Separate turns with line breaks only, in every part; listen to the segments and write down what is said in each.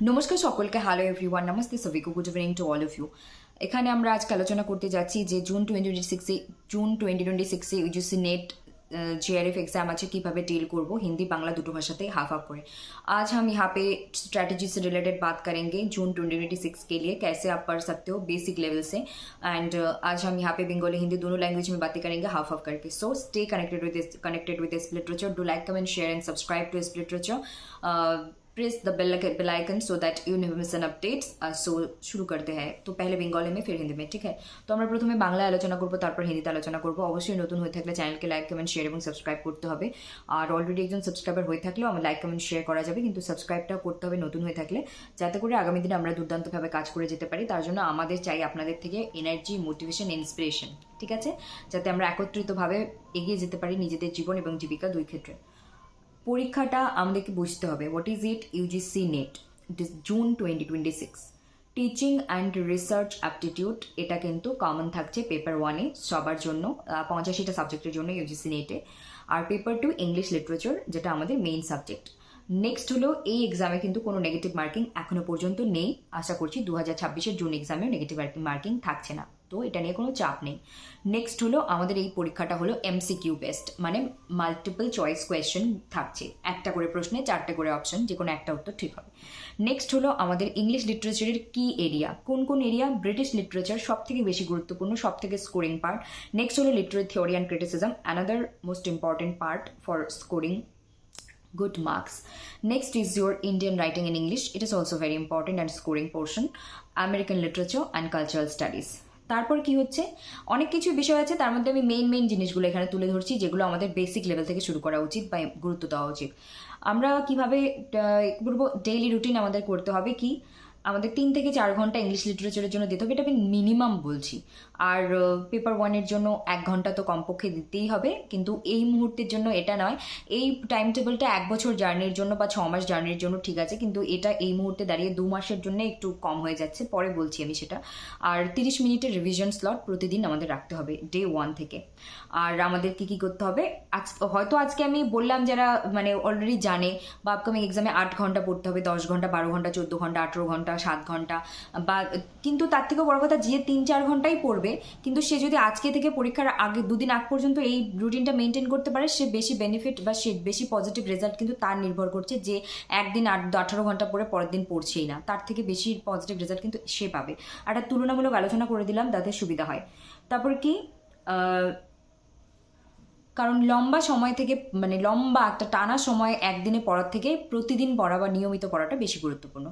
নমস্কার সকলকে, hello everyone, নমস্তে সবিকো, good evening to all of you. এখানে আমরা আজকে আলোচনা করতে যাচ্ছি যে June 2026 UGC NET JRF exam আছে কিভাবে डील করব हिंदी बांग्ला দুটো ভাষাতেই हाफ हाफ করে। आज हम यहाँ पे स्ट्रैटेजी से रिलेटेड बात करेंगे जून 2026 के लिए कैसे आप पढ़ सकते हो बेसिक लेवल से। एंड आज हम यहाँ पे बंगाली हिंदी दोनों लैंग्वेज में बातें करेंगे हाफ हाफ करके। So stay connected with split literature, do like comment share and subscribe to split literature, press the bell icon so that you never miss an updates. सो शुरू करते हैं, तो पहले बेंगली में फिर हिंदी में, ठीक है। तो আমরা প্রথমে বাংলায় আলোচনা করব, তারপর হিন্দিতে আলোচনা করব। অবশ্যই নতুন হয়ে থাকলে চ্যানেলকে লাইক কমেন্ট শেয়ার এবং সাবস্ক্রাইব করতে হবে। আর অলরেডি একজন সাবস্ক্রাইবার হয়ে থাকলেও আমার লাইক কমেন্ট শেয়ার করা যাবে, কিন্তু সাবস্ক্রাইবটা করতে হবে নতুন হয়ে থাকলে, যাতে করে আগামী দিনে আমরা দুর্দান্তভাবে কাজ করে যেতে পারি। তার জন্য আমাদের চাই আপনাদের থেকে এনার্জি, মোটিভেশন, ইন্সপিরেশন, ঠিক আছে, যাতে আমরা একত্রিতভাবে এগিয়ে যেতে পারি নিজেদের জীবন এবং জীবিকা দুই ক্ষেত্রে। পরীক্ষাটা আমাদেরকে বুঝতে হবে what is it UGC net June 2026 teaching and research aptitude, এটা কিন্তু কমন থাকছে পেপার 1-এ সবার জন্য, 85টা সাবজেক্টের জন্য ইউজিসি নেটে। আর পেপার 2 ইংলিশ লিটারেচার, যেটা আমাদের মেইন সাবজেক্ট। নেক্সট হলো এই এক্সামে কিন্তু কোনো নেগেটিভ মার্কিং এখনো পর্যন্ত নেই। আশা করছি 2026-এর জুন এক্সামেও নেগেটিভ মার্কিং থাকছে না, তো এটা নিয়ে কোনো চাপ নেই। নেক্সট হলো আমাদের এই পরীক্ষাটা হলো এমসিকিউ বেস্ট, মানে মাল্টিপল চয়েস কোয়েশ্চেন থাকছে, একটা করে প্রশ্নে 4টে করে অপশন, যে কোনো একটা উত্তর ঠিক হবে। নেক্সট হলো আমাদের ইংলিশ লিটারেচারের কি এরিয়া, কোন কোন এরিয়া। ব্রিটিশ লিটারেচার সব থেকে বেশি গুরুত্বপূর্ণ, সব থেকে স্কোরিং পার্ট। নেক্সট হলো literary theory and criticism, another most important part for scoring good marks. Next is your Indian writing in English. It is also very important and scoring portion. American literature and cultural studies. তারপর কি হচ্ছে, অনেক কিছু বিষয় আছে, তার মধ্যে আমি মেইন জিনিসগুলো এখানে তুলে ধরছি, যেগুলো আমাদের বেসিক লেভেল থেকে শুরু করা উচিত বা গুরুত্ব দেওয়া উচিত। আমরা কিভাবে বলবো, ডেইলি রুটিন আমাদের করতে হবে কি, আমাদের 3 থেকে 4 ঘন্টা ইংলিশ লিটারেচারের জন্য দিতে হবে, এটা আমি মিনিমাম বলছি। আর পেপার 1-এর জন্য 1 ঘন্টা তো কমপক্ষে দিতেই হবে, কিন্তু এই মুহূর্তের জন্য এটা নয়। এই টাইম টেবিলটা 1 বছর জার্নির জন্য বা 6 মাস জার্নির জন্য ঠিক আছে, কিন্তু এটা এই মুহূর্তে দাঁড়িয়ে 2 মাসের জন্য একটু কম হয়ে যাচ্ছে, পরে বলছি আমি সেটা। আর 30 মিনিটের রিভিশন স্লট প্রতিদিন আমাদের রাখতে হবে ডে 1 থেকে। আর আমাদের কি করতে হবে, হয়তো আজকে আমি বললাম যারা মানে অলরেডি জানে, বা আপকামিং এক্সামে 8 ঘন্টা পড়তে হবে, 10 ঘন্টা, 12 ঘন্টা, 14 ঘন্টা, 18 ঘন্টা, 7 ঘন্টা, বা কিন্তু তার থেকেও বড় কথা, যে 3-4 ঘন্টাই পড়বে, কিন্তু সে যদি আজকে থেকে পরীক্ষার আগে 2 দিন আগ পর্যন্ত এই রুটিনটা মেনটেন করতে পারে, সে বেশি বেনিফিট বা সে বেশি পজিটিভ রেজাল্ট কিন্তু তার নির্ভর করছে, যে একদিন 18 ঘন্টা পড়ে পরের দিন পড়ছেই না, তার থেকে বেশি পজিটিভ রেজাল্ট কিন্তু সে পাবে। একটা তুলনামূলক আলোচনা করে দিলাম যাতে সুবিধা হয়। তারপর কি, কারণ লম্বা সময় থেকে, মানে লম্বা একটা টানা সময় একদিনে পড়ার থেকে প্রতিদিন পড়া বা নিয়মিত পড়াটা বেশি গুরুত্বপূর্ণ।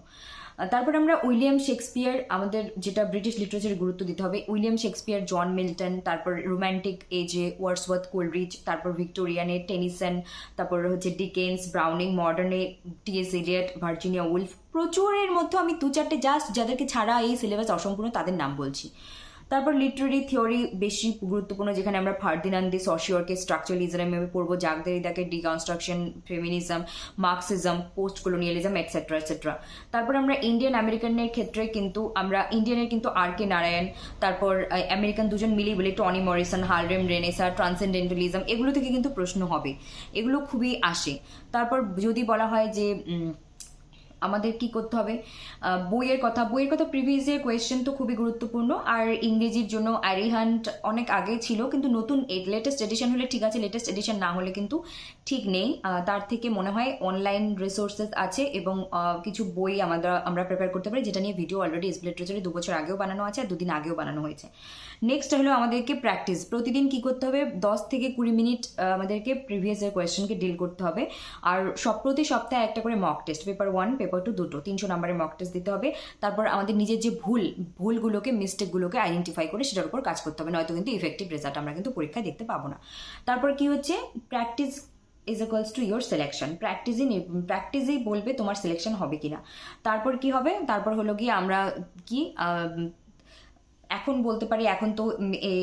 তারপর আমরা উইলিয়াম শেক্সপিয়ার, আমাদের যেটা ব্রিটিশ লিটারেচারে গুরুত্ব দিতে হবে, উইলিয়াম শেক্সপিয়ার, জন মিল্টন, তারপর রোম্যান্টিক এজে ওয়ার্ডসওয়ার্থ কোলরিজ, তারপর ভিক্টোরিয়ানে টেনিসন, তারপর হচ্ছে ডিকেন্স, ব্রাউনিং, মডার্নে টি.এস. এলিয়ট, ভার্জিনিয়া উলফ, প্রচুরের মধ্যে আমি 2-4টে জাস্ট যাদেরকে ছাড়া এই সিলেবাস অসম্পূর্ণ তাদের নাম বলছি। তারপর লিটারেরি থিওরি বেশি গুরুত্বপূর্ণ, যেখানে আমরা ফার্দিনান্দ দে সসিওরকে স্ট্রাকচারালিজমে পড়বো, জাক দেরিদাকে deconstruction, feminism, Marxism, post colonialism, etcetera etcetera. তারপর আমরা ইন্ডিয়ান আমেরিকানের ক্ষেত্রে কিন্তু আমরা ইন্ডিয়ানের কিন্তু আর.কে. নারায়ণ, তারপর আমেরিকান দুজন মিলিয়ে বলি টনি মরিসন, হার্লেম রেনেসাঁ, ট্রান্সেন্ডেন্টালিজম, এগুলো থেকে কিন্তু প্রশ্ন হবে, এগুলো খুবই আসে। তারপর যদি বলা হয় যে আমাদের কি করতে হবে, বইয়ের কথা প্রিভিয়াস ইয়ার কোয়েশ্চেন তো খুবই গুরুত্বপূর্ণ। আর ইংরেজির জন্য অ্যারিহান্ট অনেক আগে ছিল, কিন্তু নতুন লেটেস্ট এডিশন হলে ঠিক আছে, লেটেস্ট এডিশন না হলে কিন্তু ঠিক নেই। তার থেকে মনে হয় অনলাইন রিসোর্সেস আছে এবং কিছু বই আমরা প্রিপেয়ার করতে পারি, যেটা নিয়ে ভিডিও অলরেডি স্প্লিট লিটারেচারে 2 বছর আগেও বানানো আছে আর 2 দিন আগেও বানানো হয়েছে। নেক্সট হলো আমাদেরকে প্র্যাকটিস, প্রতিদিন কি করতে হবে, 10 থেকে 20 মিনিট আমাদেরকে প্রিভিয়াস ইয়ার কোয়েশ্চেনকে ডিল করতে হবে। আর প্রতি সপ্তাহে একটা করে মক টেস্ট, পেপার 1 পেপার 2 দুটো 300 নম্বরের মক টেস্ট দিতে হবে। তারপর আমাদের নিজের যে ভুলগুলোকে, মিস্টেকগুলোকে আইডেন্টিফাই করে সেটার উপর কাজ করতে হবে, নয়তো কিন্তু ইফেক্টিভ রেজাল্ট আমরা কিন্তু পরীক্ষায় দেখতে পাবো না। তারপর কি হচ্ছে, practice is equals to your selection, প্র্যাকটিসই বলবে তোমার সিলেকশন হবে কিনা। তারপর কি হবে, তারপর হলো গিয়ে আমরা কি এখন বলতে পারি, এখন তো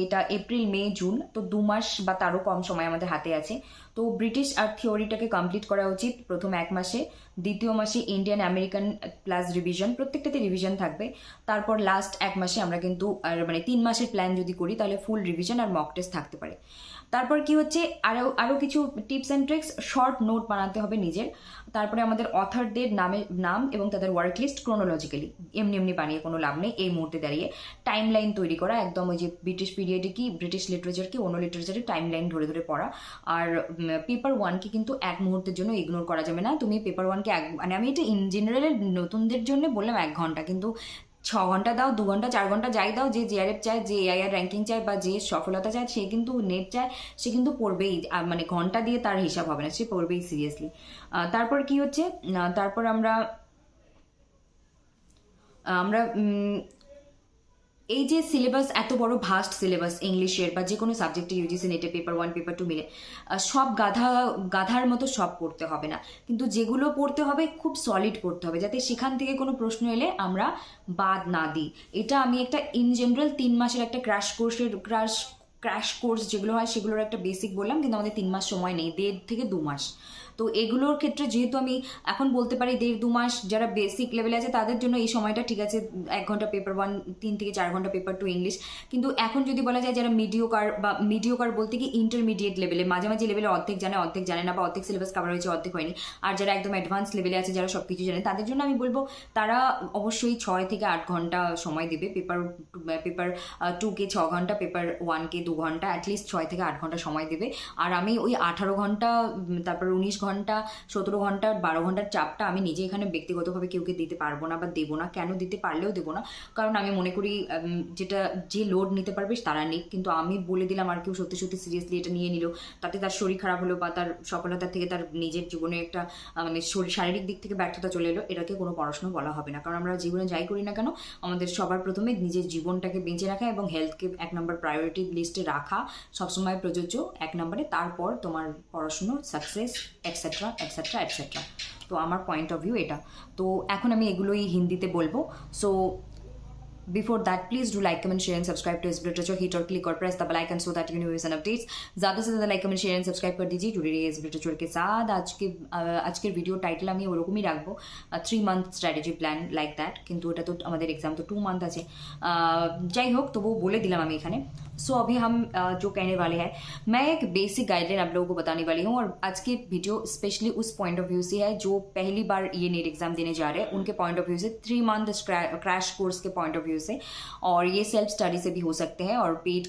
এটা এপ্রিল, মে, জুন, তো 2 মাস বা তারও কম সময় আমাদের হাতে আছে। তো ব্রিটিশ আর থিওরিটাকে কমপ্লিট করা উচিত প্রথম 1 মাসে, দ্বিতীয় মাসে ইন্ডিয়ান আমেরিকান প্লাস রিভিশন, প্রত্যেকটাতে রিভিশন থাকবে। তারপর লাস্ট 1 মাসে আমরা কিন্তু, আর মানে 3 মাসের প্ল্যান যদি করি তাহলে ফুল রিভিশন আর মক টেস্ট থাকতে পারে। তারপর কি হচ্ছে আরও আরও কিছু tips and tricks, short note বানাতে হবে নিজের। তারপরে আমাদের অথারদের নাম এবং তাদের ওয়ার্ক লিস্ট ক্রোনোলজিক্যালি, এমনি এমনি বানিয়ে কোনো লাভ নেই এই মুহূর্তে দাঁড়িয়ে। টাইম লাইন তৈরি করা, একদম ওই যে ব্রিটিশ পিরিয়ডে কি ব্রিটিশ লিটারেচার কি অন্য লিটারেচারের টাইম লাইন ধরে ধরে পড়া। আর পেপার ওয়ানকে কিন্তু এক মুহূর্তের জন্য ইগনোর করা যাবে না। তুমি পেপার ওয়ানকে মানে আমি এটা ইন জেনারেল নতুনদের জন্য বললাম 1 ঘন্টা, কিন্তু 6 ঘন্টা দাও, 2 ঘন্টা, 4 ঘন্টা যাই দাও, যে জিআরএফ চায়, যে এআইআর র্যাঙ্কিং চায়, বা যে সফলতা চায়, সে কিন্তু নেট চায়, সে কিন্তু পড়বেই। মানে ঘন্টা দিয়ে তার হিসাব হবে না, সে পড়বেই সিরিয়াসলি। তারপর কি হচ্ছে, তারপর আমরা আমরা এই যে সিলেবাস, এত বড় ভাস্ট সিলেবাস ইংলিশের বা যে কোনো সাবজেক্টে ইউজিসি নেটে পেপার 1 পেপার 2 মিলে, সব গাধার মতো সব পড়তে হবে না, কিন্তু যেগুলো পড়তে হবে খুব সলিড পড়তে হবে, যাতে সেখান থেকে কোনো প্রশ্ন এলে আমরা বাদ না দিই। এটা আমি একটা ইন জেনারেল 3 মাসের একটা ক্র্যাশ কোর্স যেগুলো হয় সেগুলোর একটা বেসিক বললাম, কিন্তু আমাদের 3 মাস সময় নেই, 1.5 থেকে 2 মাস। তো এগুলোর ক্ষেত্রে যেহেতু আমি এখন বলতে পারি 1.5-2 মাস যারা বেসিক লেভেলে আছে তাদের জন্য এই সময়টা ঠিক আছে, 1 ঘন্টা পেপার 1, 3 থেকে 4 ঘন্টা পেপার 2 ইংলিশ। কিন্তু এখন যদি বলা যায় যারা মিডিওকার বলতে কি ইন্টারমিডিয়েট লেভেলে, মাঝামাঝি লেভেলে অর্ধেক জানে না, বা অর্ধেক সিলেবাস কভার হয়েছে অর্ধেক হয়নি, আর যারা একদম অ্যাডভান্স লেভেলে আছে, যারা সব কিছু জানে, তাদের জন্য আমি বলবো তারা অবশ্যই 6 থেকে 8 ঘন্টা সময় দেবে। পেপার 2-কে 6 ঘন্টা, পেপার 1-কে 2 ঘন্টা, অ্যাটলিস্ট 6 থেকে 8 ঘন্টা সময় দেবে। আর আমি ওই 18 ঘন্টা, তারপর 19 ঘন্টা, 17 ঘন্টা, 12 ঘন্টার চাপটা আমি নিজে এখানে ব্যক্তিগতভাবে কেউকে দিতে পারবো না বা দেবো না। কেন দিতে পারলেও দেবো না, কারণ আমি মনে করি যে লোড নিতে পারবে তারা নিক, কিন্তু আমি বলে দিলাম আর কেউ সত্যি সত্যি সিরিয়াসলি এটা নিয়ে নিল, তাতে তার শরীর খারাপ হলো বা তার সফলতার থেকে তার নিজের জীবনে একটা মানে শারীরিক দিক থেকে ব্যর্থতা চলে এলো, এটাকে কোনো পড়াশোনা বলা হবে না। কারণ আমরা জীবনে যাই করি না কেন, আমাদের সবার প্রথমে নিজের জীবনটাকে বেঁচে রাখা এবং হেলথকে 1 নম্বর প্রায়োরিটি লিস্টে রাখা সবসময় প্রযোজ্য 1 নম্বরে, তারপর তোমার পড়াশুনোর সাকসেস এটসেট্রা এটসেট্রা এটসেট্রা। তো আমার পয়েন্ট অফ ভিউ এটা। তো এখন আমি এগুলোই হিন্দিতে বলবো। So Before that, please do like, comment, share and subscribe to SB Literature. Hit or click or press the bell icon so that you know news and updates. ज़्यादा से ज़्यादा like, comment, share and subscribe कर दीजिए। जुड़े रहिए SB Literature के साथ। आज के ভিডিও টাইটেল আমি ওরকমই রাখবো, 3 month strategy plan like that, কিন্তু ওটা তো আমাদের এক্সাম তো 2 month আছে। যাই হোক, তবু বলে দিলাম আমি এখানে। सो अभी हम जो कहने वाले हैं, मैं एक बेसिक गाइडलाइन आप लोगों को बताने वाली हूँ, और आज की वीडियो स्पेशली उस पॉइंट ऑफ व्यू से है जो पहली बार ये नीट एग्जाम देने जा रहे हैं, उनके पॉइंट ऑफ व्यू से, 3 month क्रैश कोर्स के पॉइंट ऑफ व्यू से। और ये सेल्फ स्टडी से भी हो सकते हैं, और पेड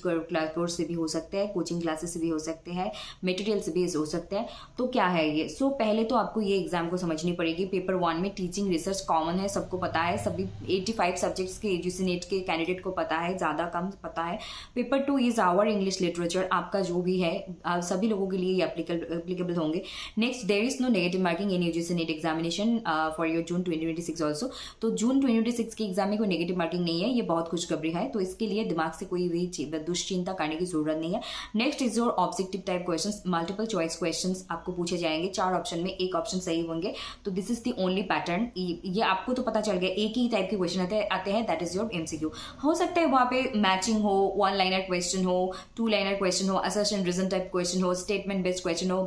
कोर्स से भी हो सकते हैं, कोचिंग क्लासेस से भी हो सकते हैं, मटेरियल से भी हो सकते हैं। तो क्या है ये? सो पहले तो आपको ये एग्जाम को समझनी पड़ेगी। पेपर 1 में टीचिंग रिसर्च कॉमन है, सबको पता है, सभी 85 सब्जेक्ट्स के यूजीसी नेट के कैंडिडेट को पता है, ज़्यादा कम पता है। Paper 2 is our English literature, आपका जो भी है सभी लोगों के लिए ये एप्लीकेबल होंगे। Next, there is no negative marking in UGC NET examination for your June 2026 also. तो जून 2026 की एग्जाम में कोई नेगेटिव मार्किंग नहीं है, ये बहुत खुशखबरी है, तो इसके लिए दिमाग से कोई भी दुश्चिंता करने की जरूरत नहीं है। Next is your objective type questions, multiple choice questions आपको पूछे जाएंगे, 4 ऑप्शन में 1 ऑप्शन सही होंगे, तो this is the only pattern. ये आपको तो पता चल गया, एक ही टाइप के क्वेश्चन आते हैं, दैट इज योर एमसीक्यू। हो सकता है वहाँ पे मैचिंग हो, 1 लाइनर क्वेश्चन हो, 2 लाइनर क्वेश्चन हो, असर्शन रीजन टाइप क्वेश्चन हो, स्टेटमेंट बेस्ड क्वेश्चन हो,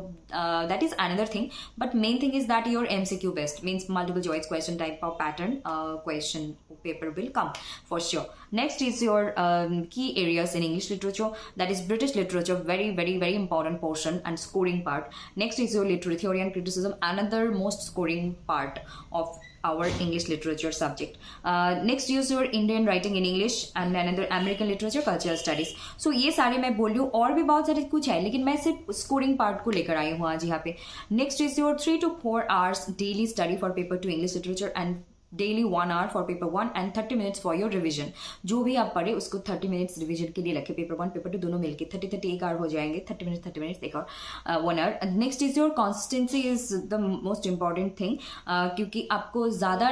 that is another thing, but main thing is that your MCQ based means multiple choice question type of pattern question paper will come for sure. Next is your key areas in English literature, that is British literature, very very very important portion and scoring part. Next is your literary theory and criticism, another most scoring part of our English literature subject. Next is your Indian writing in English and another American literature, cultural studies. So ये सारे मैं बोल रही हूँ, और भी बहुत सारे कुछ है, लेकिन मैं सिर्फ स्कोरिंग पार्ट को लेकर आई हूँ आज यहाँ पे। Next is your 3 to 4 hours daily study for paper 2 English literature and daily 1 hour for paper 1 and 30 minutes for your revision. जो भी आप पढ़े उसको 30 minutes रिविजन के लिए रखें, पेपर 1 पेपर 2 दोनों मिलके 30 1 hour हो जाएंगे, 30 minutes 1 hour 1 hour। Next is your consistency is the most important thing, क्योंकि आपको ज़्यादा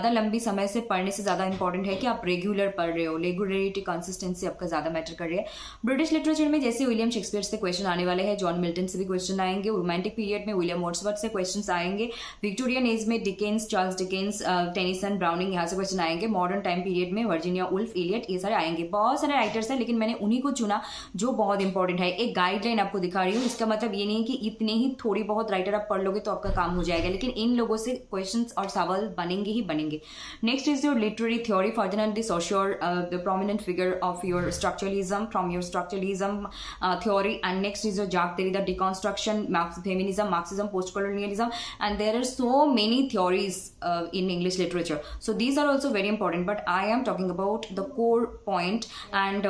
लंबी समय से पढ़ने से ज़्यादा इंपॉर्टेंट है कि आप रेगुलर पढ़ रहे हो, रेगुलरिटी कंसिस्टेंसी आपका ज़्यादा मैटर कर रही है। ब्रिटिश लिटरेचर में जैसे विलियम शेक्सपियर से क्वेश्चन आने वाले हैं, जॉन मिल्टन से भी क्वेश्चन आएंगे, रोमांटिक पीरियड में विलियम वर्ड्सवर्थ से क्वेश्चन आएंगे, विक्टोरियन एज में Dickens, Charles Dickens, Tennyson, browning, यहाँ से क्वेश्चन आएंगे। मॉडर्न टाइम पीरियड में वर्जीनिया वुल्फ, इलियट, ये सारे आएंगे। बहुत सारे राइटर्स हैं लेकिन मैंने उन्हीं को चुना जो बहुत इंपॉर्टेंट है। एक गाइडलाइन आपको दिखा रही हूँ, इसका मतलब ये नहीं कि इतने ही थोड़ी बहुत राइटर आप पढ़ लोगे तो आपका काम हो जाएगा, लेकिन इन लोगों से क्वेश्चंस और सवाल बनेंगे ही बनेंगे। Next is your literary theory, Ferdinand de Saussure, the prominent figure of your structuralism, from your structuralism theory. And next is your Jacques Derrida deconstruction, feminism, Marxism, post-colonialism, and there are so many theories in English literature. So these are also very important, but I am talking about the core point, and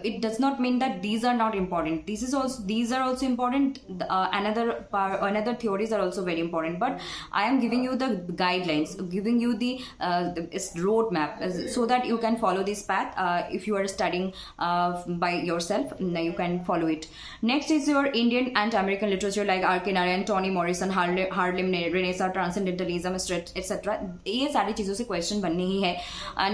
it does not mean that these are not important. These are also important. Another theories are also very important, but I am giving you the guidelines, giving you the roadmap, so that you can follow this path. If you are studying by yourself, you can follow it. Next is your Indian and American literature like R.K. Narayan, Toni Morrison, Harlem Renaissance, Transcendentalism, etc. ये सारी चीज़ों से question बनने ही है।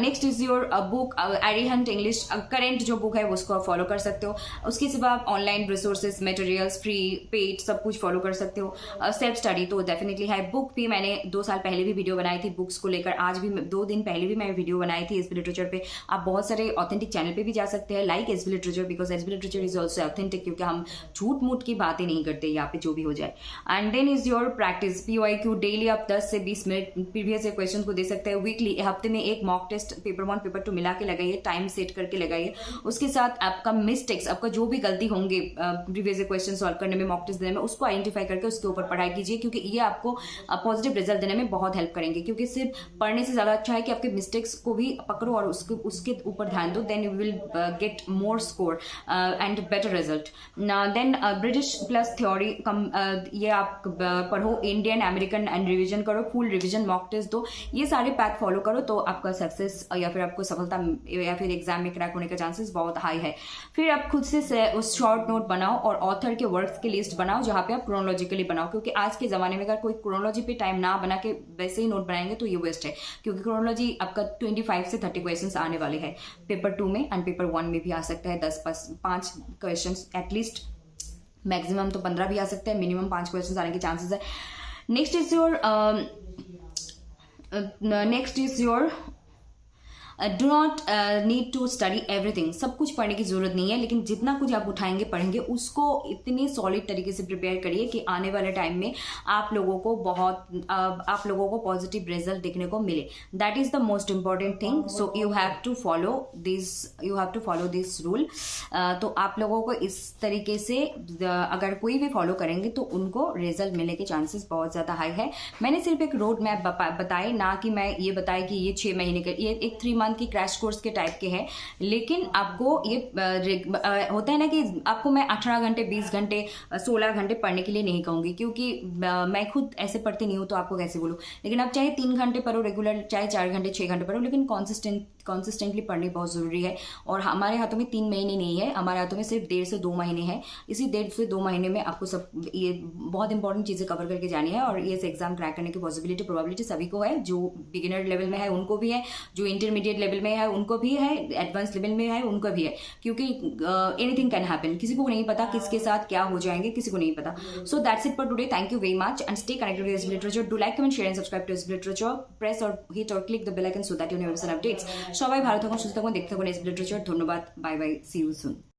Next is your book Arihant English, current जो book है उसको आप फॉलो कर सकते हो। उसके सिवा आप online resources, materials, free, paid, सब कुछ फॉलो कर सकते हो। सेल्फ स्टडी तो डेफिनेटली है। बुक भी मैंने 2 साल पहले भी वीडियो बनाई थी बुक्स को लेकर, आज भी 2 दिन पहले भी मैं वीडियो बनाई थी एसबी लिटरेचर पे। आप बहुत सारे ऑथेंटिक चैनल पे भी जा सकते हैं like SB literature, because SB literature is also authentic, क्योंकि हम झूठ मूठ की बातें नहीं करते यहाँ पे, जो भी हो जाए। And then is your practice, PYQ daily आप 10 से 20 मिनट प्रीवियस क्वेश्चन को दे सकते हैं। वीकली हफ्ते में एक मॉक टेस्ट पेपर 1 पेपर 2 मिला के लगाइए, टाइम सेट करके लगाइए। उसके साथ आपका मिस्टेक्स, आपका जो भी गलती होंगे प्रीवियस क्वेश्चन सॉल्व करने में, मॉक टेस्ट देने में, उसको आइडेंटिफाई करके उसके ऊपर पढ़ाई कीजिए, क्योंकि ये आपको पॉजिटिव रिजल्ट देने में बहुत हेल्प करेंगे। क्योंकि सिर्फ पढ़ने से ज्यादा अच्छा है कि आपके मिस्टेक्स को भी पकड़ो और उसके ऊपर ध्यान दो, then you will get more score and better result. Then British plus theory, ये आप पढ़ो, इंडियन, अमेरिकन एंड रिवीजन करो, फुल रिवीजन, मॉक टेस्ट दो, ये सारे पैथ फॉलो करो तो आपका सक्सेस या फिर आपको सफलता या फिर एग्जाम में क्रैक होने का चांसेस बहुत हाई है। फिर आप खुद से उस शॉर्ट नोट बनाओ और ऑथर के वर्क्स की लिस्ट बनाओ, जहाँ पे आप क्रोनोलॉजिकली बनाओ, क्योंकि आज के जमाने में अगर कोई क्रोनोलॉजी पे टाइम ना बना के वैसे ही नोट बनाएंगे तो ये वेस्ट है, क्योंकि क्रोनोलॉजी आपका 25 से 30 क्वेश्चन आने वाले हैं पेपर 2 में, एंड पेपर 1 में भी आ सकता है 5 क्वेश्चन एटलीस्ट, मैक्सिमम तो 15 भी आ सकते हैं, मिनिमम 5 क्वेश्चन आने के चांसेस है। Next is your do not need to study everything, सब कुछ पढ़ने की जरूरत नहीं है, लेकिन जितना कुछ आप उठाएंगे पढ़ेंगे उसको इतनी सॉलिड तरीके से प्रिपेयर करिए कि आने वाले टाइम में आप लोगों को पॉजिटिव रिजल्ट देखने को मिले। That is the most important thing. So you have to follow this rule. तो आप लोगों को इस तरीके से अगर कोई भी फॉलो करेंगे तो उनको रिजल्ट मिलने के चांसेस बहुत ज्यादा हाई है। मैंने सिर्फ एक रोड मैप बताए, ना कि मैं ये बताए कि ये 6 महीने का, ये एक 3 मंथ की क्रैश कोर्स के टाइप के हैं, लेकिन आपको ये होता है ना कि आपको मैं 18 घंटे, 20 घंटे, 16 घंटे पढ़ने के लिए नहीं कहूंगी, क्योंकि मैं खुद ऐसे पढ़ती नहीं हूँ, तो आपको कैसे बोलूँ। लेकिन आप चाहे 3 घंटे पढ़ो रेगुलर, चाहे 4 घंटे, 6 घंटे पढ़ो, लेकिन कॉन्सिस्टेंटली पढ़नी बहुत जरूरी है। और हमारे हाथों में 3 महीने नहीं है, हमारे हाथों में सिर्फ 1.5 से 2 महीने हैं। इसी 1.5 से 2 महीने में आपको सब ये बहुत इंपॉर्टेंट चीजें कवर करके जानी है, और ये एग्जाम क्रैक करने की प्रोबेबिलिटी सभी को है। जो बिगिनर लेवल में है उनको भी है, जो इंटरमीडिएट लेवल में है उनको भी है, एडवांस लेवल में है उनको भी है, क्योंकि एनीथिंग कैन हैपन, किसी को नहीं पता किसके साथ क्या हो जाएंगे, किसी को नहीं पता। So that's it for today, thank you very much and stay connected with SB literature. Do like, comment, share and subscribe to SB literature, press और হিট और click the bell icon so that you never miss an updates. সবাই ভালো থাকুন, সুস্থ থাকুন, দেখতে থাকুন SB literature. ধন্যবাদ, bye bye, see you soon.